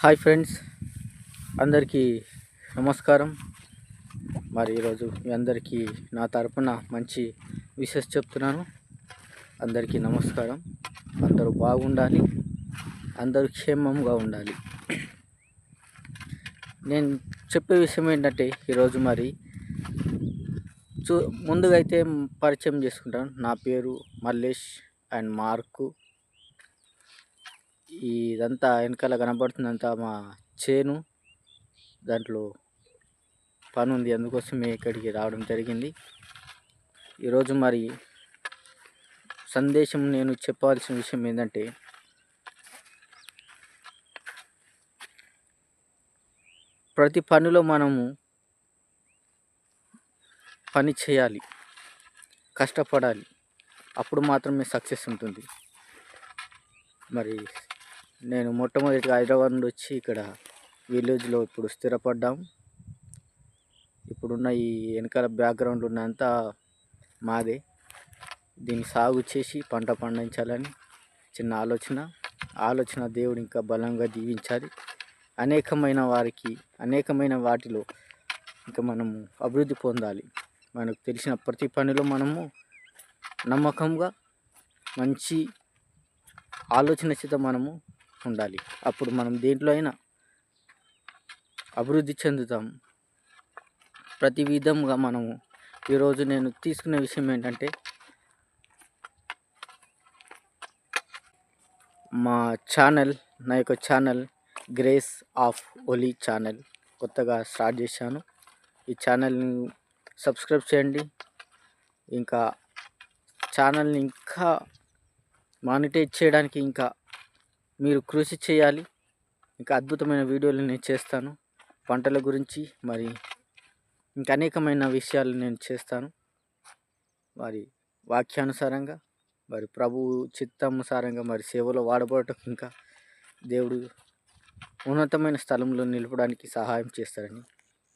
Hi friends, అందరికీ నమస్కారం. మరి ఈరోజు మీ అందరికీ నా తరపున మంచి విషెస్ చెప్తున్నాను. అందరికీ నమస్కారం. అందరూ బాగుండాలి, అందరూ క్షేమంగా ఉండాలి. నేను చెప్పే విషయం ఏంటంటే ఈరోజు మరి ముందుగా అయితే పరిచయం చేసుకుంటాను. నా పేరు మల్లేష్ అండ్ మార్కు. ఇదంతా వెనకాల కనబడుతుందంతా మా చేను. దాంట్లో పని ఉంది, అందుకోసమే ఇక్కడికి రావడం జరిగింది. ఈరోజు మరి సందేశం నేను చెప్పాల్సిన విషయం ఏంటంటే, ప్రతి పనిలో మనము పని చేయాలి, కష్టపడాలి, అప్పుడు మాత్రమే సక్సెస్ ఉంటుంది. మరి నేను మొట్టమొదటిగా హైదరాబాద్ నుండి వచ్చి ఇక్కడ విలేజ్లో ఇప్పుడు స్థిరపడ్డాం. ఇప్పుడున్న ఈ వెనకాల బ్యాక్గ్రౌండ్ ఉన్నంతా మాదే. దీన్ని సాగు చేసి పంట పండించాలని చిన్న ఆలోచన దేవుడు ఇంకా బలంగా దీవించాలి. అనేకమైన వాటిలో ఇంకా మనము అభివృద్ధి పొందాలి. మనకు తెలిసిన ప్రతి పనిలో మనము నమ్మకంగా మంచి ఆలోచన చేత మనము ఉండాలి. అప్పుడు మనం దేంట్లో అయినా అభివృద్ధి చెందుతాం. ప్రతి విధంగా మనము ఈరోజు నేను తీసుకునే విషయం ఏంటంటే, నా యొక్క channel grace of holy channel కొత్తగా స్టార్ట్ చేశాను. ఈ ఛానల్ని సబ్స్క్రైబ్ చేయండి. ఇంకా ఛానల్ని ఇంకా మానిటైజ్ చేయడానికి ఇంకా మీరు కృషి చేయాలి. ఇంకా అద్భుతమైన వీడియోలు నేను చేస్తాను. పంటల గురించి మరి ఇంకా అనేకమైన విషయాలు నేను చేస్తాను. మరి వాక్యానుసారంగా మరి ప్రభు చిత్తానుసారంగా మరి సేవలో వాడబడటం ఇంకా దేవుడు ఉన్నతమైన స్థలంలో నిలపడానికి సహాయం చేస్తారని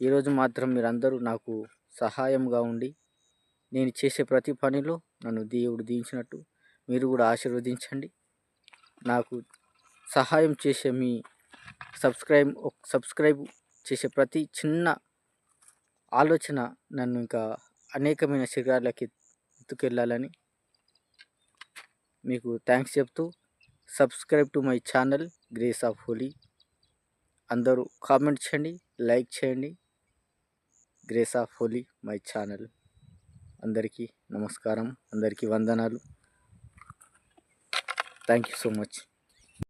ఈరోజు మాత్రం మీరందరూ నాకు సహాయంగా ఉండి నేను చేసే ప్రతి పనిలో నన్ను దేవుడు దీవించినట్టు మీరు కూడా ఆశీర్వదించండి. నాకు సహాయం చేసే మీ సబ్స్క్రైబ్ చేసే ప్రతి చిన్న ఆలోచన నన్ను ఇంకా అనేకమైన శిఖరాలకి ఎత్తుకెళ్ళాలని మీకు థ్యాంక్స్ చెప్తూ, subscribe to my channel grace of holy. అందరూ కామెంట్ చేయండి, లైక్ చేయండి. Grace of holy my channel. అందరికీ నమస్కారం, అందరికీ వందనాలు. Thank you so much.